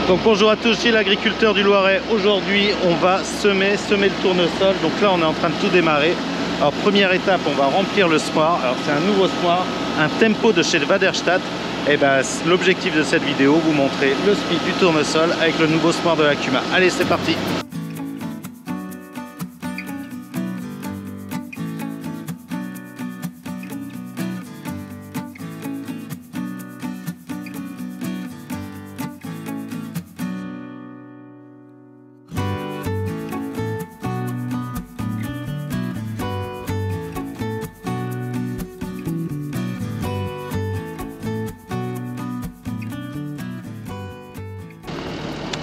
Donc bonjour à tous, Gilles, l'agriculteur du Loiret. Aujourd'hui on va semer le tournesol. Donc là on est en train de tout démarrer. Alors première étape, on va remplir le semoir. Alors c'est un nouveau semoir, un Tempo de chez Waderstadt. Et ben l'objectif de cette vidéo, vous montrer le speed du tournesol avec le nouveau semoir de Accuma. Allez, c'est parti.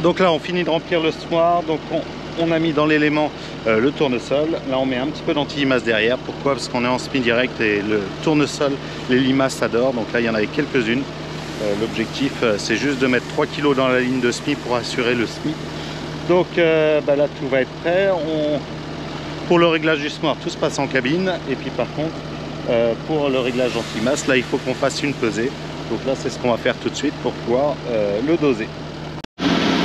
Donc là on finit de remplir le semoir, donc on a mis dans l'élément le tournesol. Là on met un petit peu d'anti-limaces derrière. Pourquoi? Parce qu'on est en semi direct et le tournesol, les limaces adorent. Donc là il y en avait quelques-unes. L'objectif c'est juste de mettre 3 kg dans la ligne de semis pour assurer le semis. Donc là tout va être prêt. Pour le réglage du semoir tout se passe en cabine. Et puis par contre pour le réglage anti-limaces, là il faut qu'on fasse une pesée. Donc là c'est ce qu'on va faire tout de suite pour pouvoir le doser.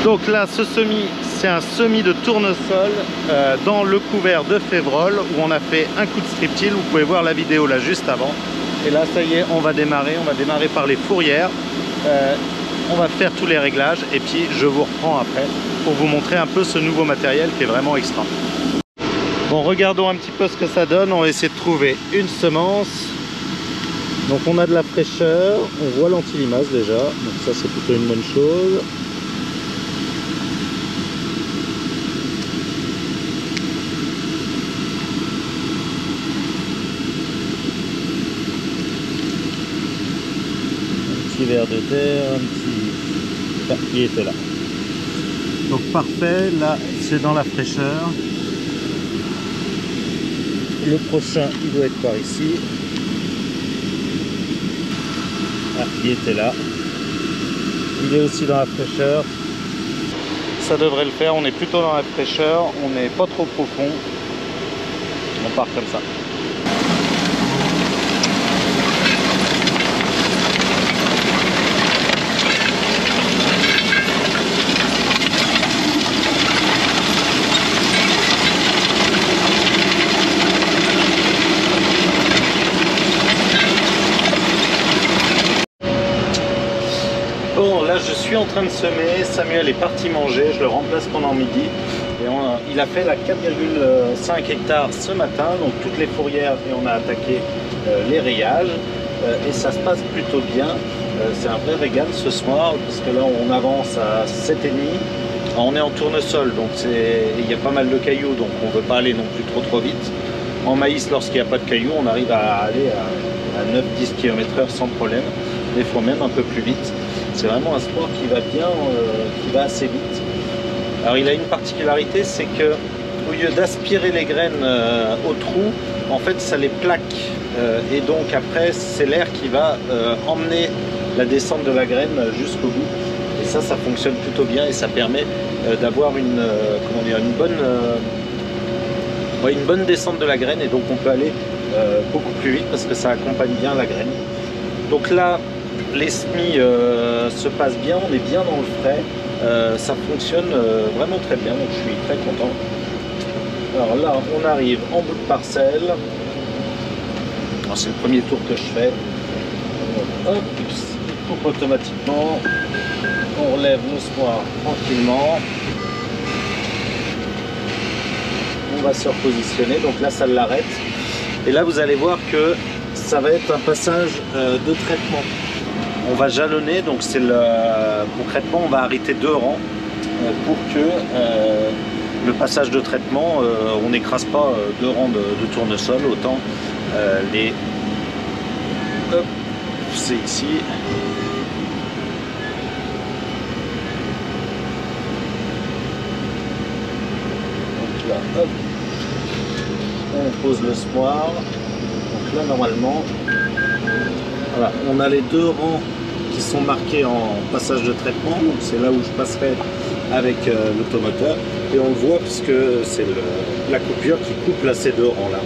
Donc là, ce semis, c'est un semis de tournesol dans le couvert de Févrole où on a fait un coup de strip-till. Vous pouvez voir la vidéo là juste avant. Et là, ça y est, on va démarrer par les fourrières. On va faire tous les réglages et puis je vous reprends après pour vous montrer un peu ce nouveau matériel qui est vraiment extra. Bon, regardons un petit peu ce que ça donne. On va essayer de trouver une semence. Donc on a de la fraîcheur, on voit l'anti-limace déjà. Donc ça, c'est plutôt une bonne chose. Vers de terre, un petit qui était là. Donc parfait, là c'est dans la fraîcheur. Le prochain il doit être par ici. Ah, il était là. Il est aussi dans la fraîcheur. Ça devrait le faire, on est plutôt dans la fraîcheur, on n'est pas trop profond. On part comme ça. Bon, là je suis en train de semer, Samuel est parti manger, je le remplace pendant midi. Et il a fait la 4,5 hectares ce matin, donc toutes les fourrières, et on a attaqué les rayages. Et ça se passe plutôt bien. C'est un vrai régal ce soir, parce que là on avance à 7,5. On est en tournesol, donc il y a pas mal de cailloux, donc on ne veut pas aller non plus trop vite. En maïs, lorsqu'il n'y a pas de cailloux, on arrive à aller à 9-10 km/h sans problème, des fois même un peu plus vite. C'est vraiment un sport qui va bien, qui va assez vite. Alors il a une particularité, c'est que au lieu d'aspirer les graines au trou, en fait ça les plaque. Et donc après c'est l'air qui va emmener la descente de la graine jusqu'au bout. Et ça fonctionne plutôt bien et ça permet d'avoir une bonne descente de la graine. Et donc on peut aller beaucoup plus vite parce que ça accompagne bien la graine. Donc là, les semis se passent bien, on est bien dans le frais, ça fonctionne vraiment très bien, donc je suis très content. Alors là, on arrive en bout de parcelle. C'est le premier tour que je fais. Hop, il coupe automatiquement. On relève le semoir tranquillement. On va se repositionner, donc là ça l'arrête. Et là vous allez voir que ça va être un passage de traitement. On va jalonner, donc c'est concrètement on va arrêter 2 rangs pour que le passage de traitement, on n'écrase pas 2 rangs de tournesol, autant les... Hop, c'est ici. Donc là, hop, on pose le semoir. Donc là normalement, voilà, on a les 2 rangs qui sont marqués en passage de traitement, donc c'est là où je passerai avec l'automoteur, et on le voit puisque c'est la coupure qui coupe là ces 2 rangs là.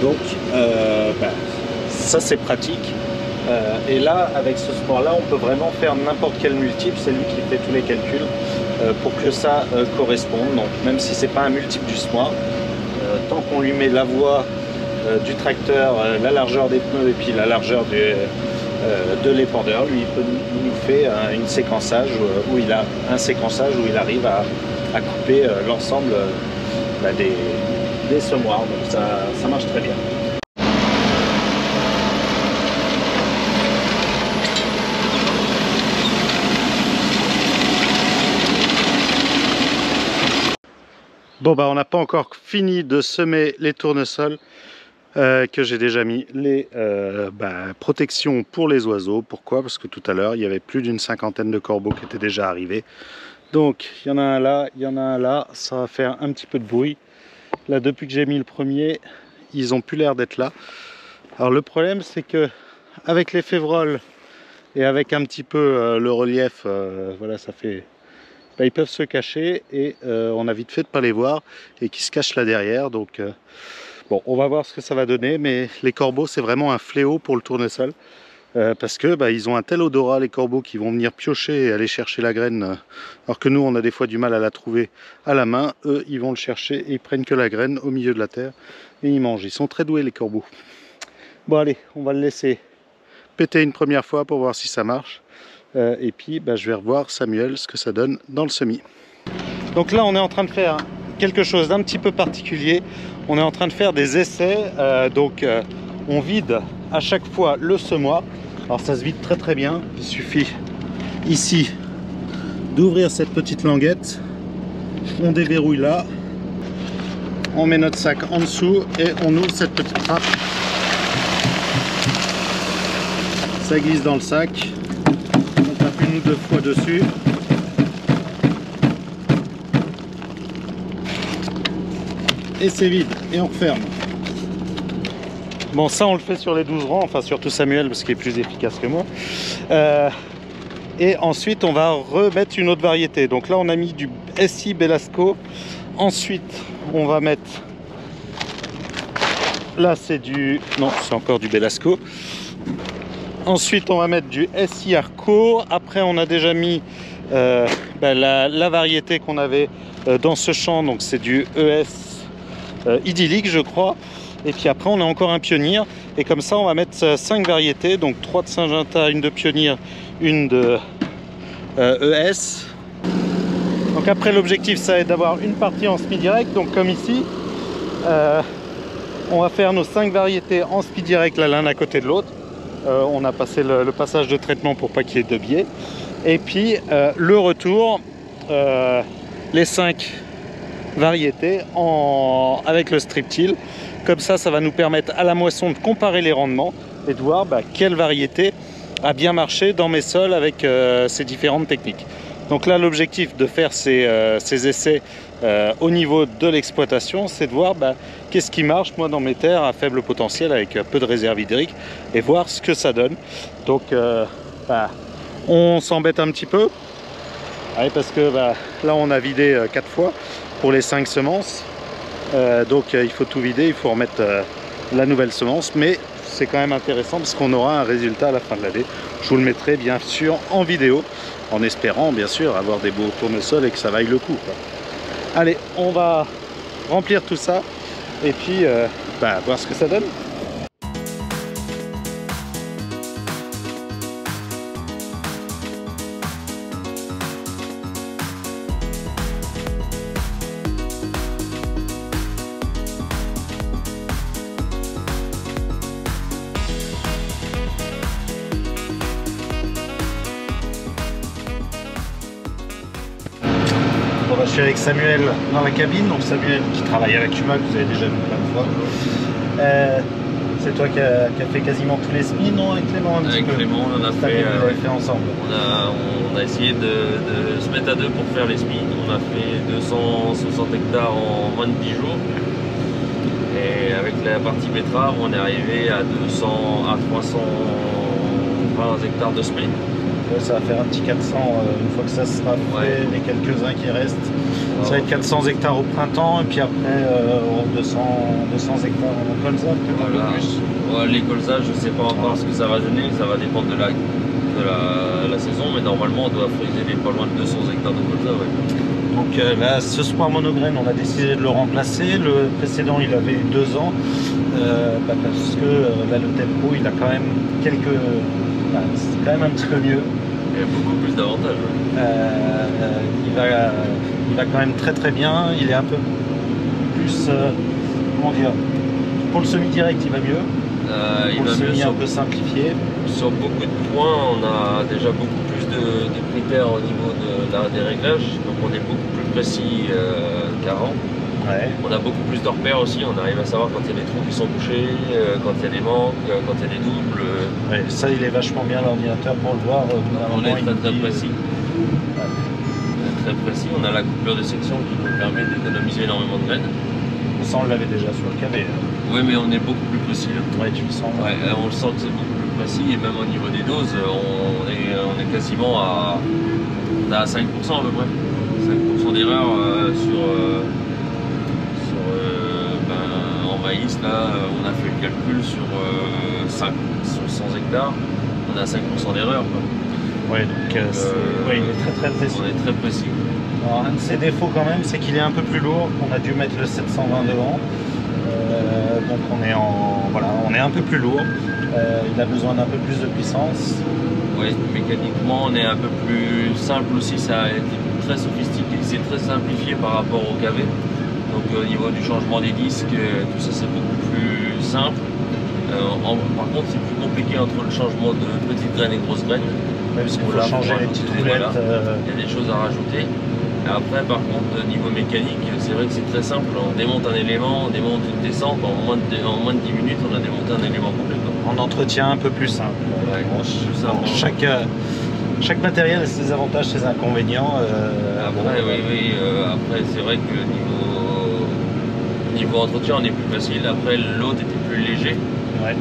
Donc ça c'est pratique. Et là, avec ce sport-là, on peut vraiment faire n'importe quel multiple. C'est lui qui fait tous les calculs pour que ça corresponde. Donc, même si c'est pas un multiple du Smoir, tant qu'on lui met la voie du tracteur, la largeur des pneus et puis la largeur de l'épandeur, lui il nous fait une séquençage où il a un séquençage où il arrive à couper l'ensemble des semoirs. Donc ça marche très bien. Bon bah on n'a pas encore fini de semer les tournesols que j'ai déjà mis les protections pour les oiseaux. Pourquoi? Parce que tout à l'heure il y avait plus d'une cinquantaine de corbeaux qui étaient déjà arrivés. Donc il y en a un là, il y en a un là, ça va faire un petit peu de bruit. Là depuis que j'ai mis le premier, ils ont plus l'air d'être là. Alors le problème c'est que avec les févroles et avec un petit peu le relief, voilà ça fait... ils peuvent se cacher et on a vite fait de ne pas les voir et qui se cachent là derrière. Donc bon, on va voir ce que ça va donner, mais les corbeaux c'est vraiment un fléau pour le tournesol parce que ils ont un tel odorat, les corbeaux, qui vont venir piocher et aller chercher la graine alors que nous on a des fois du mal à la trouver à la main. Eux ils vont le chercher et ils prennent que la graine au milieu de la terre et ils mangent. Ils sont très doués les corbeaux. Bon allez, on va le laisser péter une première fois pour voir si ça marche. Et puis je vais revoir Samuel ce que ça donne dans le semis. Donc là on est en train de faire quelque chose d'un petit peu particulier. On est en train de faire des essais. On vide à chaque fois le semoir. Alors ça se vide très très bien. Il suffit ici d'ouvrir cette petite languette. On déverrouille là. On met notre sac en dessous et on ouvre cette petite trappe. Ça glisse dans le sac. Une ou deux fois dessus. Et c'est vide. Et on referme. Bon, ça on le fait sur les 12 rangs, enfin surtout Samuel parce qu'il est plus efficace que moi. Et ensuite on va remettre une autre variété. Donc là on a mis du SI Belasco. Ensuite on va mettre... Là c'est du... Non, c'est encore du Belasco. Ensuite on va mettre du SI Arco. Après on a déjà mis la variété qu'on avait dans ce champ, donc c'est du ES Idyllique je crois. Et puis après on a encore un Pionnier. Et comme ça on va mettre 5 variétés, donc 3 de Syngenta, une de Pionnier, une de ES. Donc après l'objectif ça est d'avoir une partie en speed direct, donc comme ici. On va faire nos 5 variétés en speed direct l'un à côté de l'autre. On a passé le passage de traitement pour pas qu'il y ait de biais. Et puis le retour, les 5 variétés avec le strip till. Comme ça, ça va nous permettre à la moisson de comparer les rendements et de voir quelle variété a bien marché dans mes sols avec ces différentes techniques. Donc là, l'objectif de faire ces essais au niveau de l'exploitation, c'est de voir qu'est-ce qui marche moi dans mes terres à faible potentiel avec peu de réserve hydrique et voir ce que ça donne. Donc on s'embête un petit peu parce que là on a vidé 4 fois pour les 5 semences. Donc il faut tout vider, il faut remettre la nouvelle semence, mais c'est quand même intéressant parce qu'on aura un résultat à la fin de l'année. Je vous le mettrai bien sûr en vidéo, en espérant bien sûr avoir des beaux tournesols et que ça vaille le coup, quoi. Allez, on va remplir tout ça et puis voir ce que ça donne. Je suis avec Samuel dans la cabine, donc Samuel qui travaille avec Humac, vous avez déjà vu plein de fois. C'est toi qui a fait quasiment tous les semis, non, avec Clément? Avec Clément, on en a fait, fait ensemble. On a essayé de se mettre à deux pour faire les semis. On a fait 260 hectares en moins de 10 jours. Et avec la partie betterave, on est arrivé à 320 hectares de semis. Ça va faire un petit 400 une fois que ça sera fait, les quelques-uns qui restent. Ça va être 400 hectares au printemps et puis après 200 hectares en colza, peut-être un peu plus. Ouais, les colzas, je ne sais pas encore ce que ça va donner, ça va dépendre de la saison, mais normalement on doit friser pas loin de 200 hectares de colza. Ouais. Donc là, ce Smoir monograine, on a décidé de le remplacer. Le précédent, il avait 2 ans, parce que là, le tempo, il a quand même quelques... c'est quand même un petit peu mieux. Il y a beaucoup plus d'avantages. Ouais. Il va quand même très très bien. Il est un peu plus... comment dire? Pour le semi-direct, il va mieux. Pour le semi un peu simplifié. Sur beaucoup de points, on a déjà beaucoup plus de critères au niveau des réglages. Donc on est beaucoup plus précis qu'avant. Ouais. On a beaucoup plus de repères aussi, on arrive à savoir quand il y a des trous qui sont bouchés, quand il y a des manques, quand il y a des doubles. Ouais, ça il est vachement bien l'ordinateur pour le voir. On est très précis. Très précis, on a la coupure de section qui nous permet d'économiser énormément de graines. Ça on l'avait déjà sur le KV. Oui, mais on est beaucoup plus précis là. Ouais, tu le sens. Ouais, on le sent que c'est beaucoup plus précis et même au niveau des doses, on est quasiment à 5% à peu près. 5% d'erreur en maïs, là, on a fait le calcul sur 100 hectares, on a 5% d'erreur. Ouais, donc ouais, il est très précis. On est très précis. Alors, un de ses défauts quand même, c'est qu'il est un peu plus lourd. On a dû mettre le 720 devant. Donc on est un peu plus lourd. Il a besoin d'un peu plus de puissance. Oui, mécaniquement on est un peu plus simple aussi, ça a été très sophistiqué, c'est très simplifié par rapport au KV. Donc au niveau du changement des disques, tout ça c'est beaucoup plus simple. Par contre c'est plus compliqué entre le changement de petites graines et grosses graines. Ouais, parce qu'il faut changer les petites roulettes. Il y a des choses à rajouter. Et après par contre niveau mécanique, c'est vrai que c'est très simple. On démonte un élément, on démonte une descente, en moins de 10 minutes on a démonté un élément complet. En entretien un peu plus simple. Ouais, chaque matériel a ses avantages, ses inconvénients. Après, après c'est vrai que niveau entretien on est plus facile. Après l'autre était plus léger. Ouais.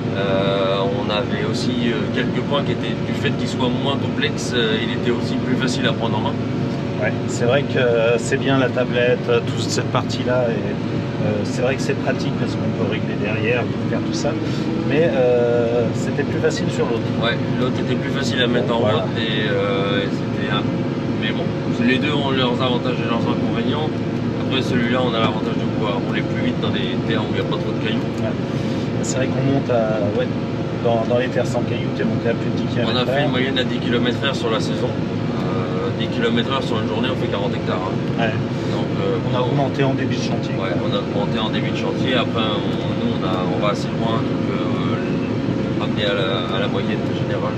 On avait aussi quelques points qui étaient, du fait qu'il soit moins complexe, il était aussi plus facile à prendre en main. Ouais, c'est vrai que c'est bien la tablette, toute cette partie-là. C'est vrai que c'est pratique parce qu'on peut régler derrière, faire tout ça. Mais c'était plus facile sur l'autre. Ouais, l'autre était plus facile à mettre en route et c'était un... Mais bon, les deux ont leurs avantages et leurs inconvénients. Après celui-là, on a l'avantage de pouvoir rouler plus vite dans des terres où il n'y a pas trop de cailloux. Ouais. C'est vrai qu'on monte à... Ouais, dans les terres sans cailloux, tu es monté à plus de 10 km/h. On a fait une moyenne à 10 km/h sur la saison. 10 km/h sur une journée, on fait 40 hectares. Hein. Ouais. Donc, on a augmenté en début de chantier. Ouais, on a augmenté en début de chantier. Après, on va assez loin, donc ramener à la moyenne générale.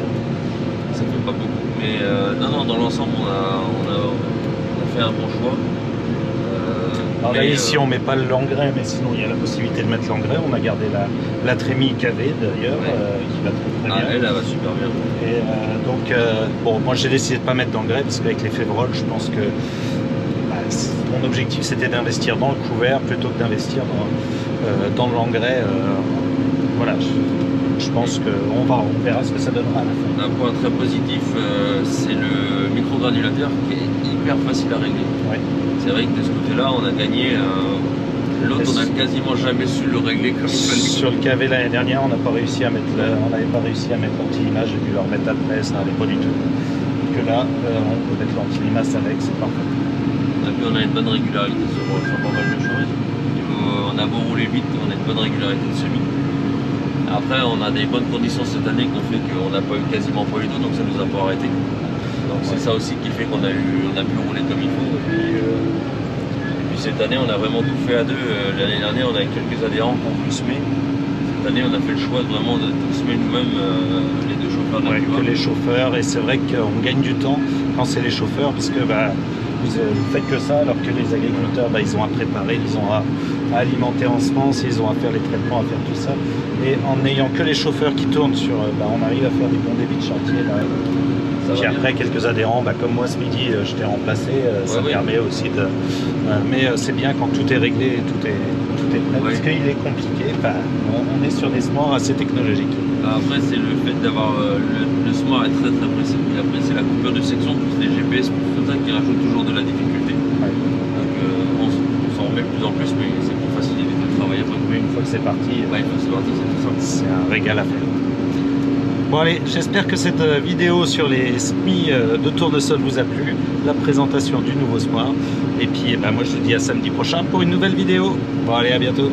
Ça fait pas beaucoup. Mais non, dans l'ensemble, on a fait un bon choix. Alors là, ici, on met pas l'engrais, mais sinon, il y a la possibilité de mettre l'engrais. On a gardé la trémie KV d'ailleurs, qui va très bien. Elle va super bien. Et donc, bon, moi j'ai décidé de ne pas mettre d'engrais parce qu'avec les févroles, je pense que mon objectif c'était d'investir dans le couvert plutôt que d'investir dans l'engrais. Voilà, je pense qu'on verra ce que ça donnera à la fin. Un point très positif, c'est le microgranulateur qui est hyper facile à régler. Ouais. C'est vrai que de ce côté-là, on a gagné. L'autre, on n'a quasiment jamais su le régler comme il fallait. Sur le KV l'année dernière, on n'avait pas réussi à mettre l'anti-limace, j'ai dû leur mettre après, ça n'allait pas du tout. Que là, on peut mettre l'anti-limace avec, c'est parfait. Et puis on a une bonne régularité sur pas mal de choses. On a beau rouler vite, on a une bonne régularité de semis. Après, on a des bonnes conditions cette année qui ont fait qu'on n'a quasiment pas eu d'eau, donc ça nous a pas arrêté. Donc c'est ça aussi qui fait qu'on a pu rouler comme il faut. Et puis cette année, on a vraiment tout fait à deux. L'année dernière, on avait quelques adhérents qui ont pu semer. Cette année, on a fait le choix vraiment de tout semer nous-mêmes, les deux chauffeurs de la que les chauffeurs, et c'est vrai qu'on gagne du temps quand c'est les chauffeurs, parce que vous faites que ça, alors que les agriculteurs, ils ont à préparer, ils ont à alimenter en semences, ils ont à faire les traitements, à faire tout ça. Et en n'ayant que les chauffeurs qui tournent on arrive à faire des bons débits de chantier. Puis après, quelques adhérents, comme moi ce midi, je t'ai remplacé, ça permet aussi de... mais c'est bien quand tout est réglé, tout est prêt, parce qu'il est compliqué. On est sur des smarts assez technologiques. Après, c'est le fait d'avoir... le smart est très très précis. Et après, c'est la coupure de section, plus les GPS, plus tout ça qui rajoute toujours de la difficulté. Ouais. Donc de plus en plus, mais c'est plus facile d'éviter de travailler après. Mais une fois que c'est parti, Une fois que c'est parti, c'est tout simple. c'est un régal à faire. Bon allez, j'espère que cette vidéo sur les semis de tournesol vous a plu, la présentation du nouveau semoir. Et puis moi je vous dis à samedi prochain pour une nouvelle vidéo. Bon allez, à bientôt.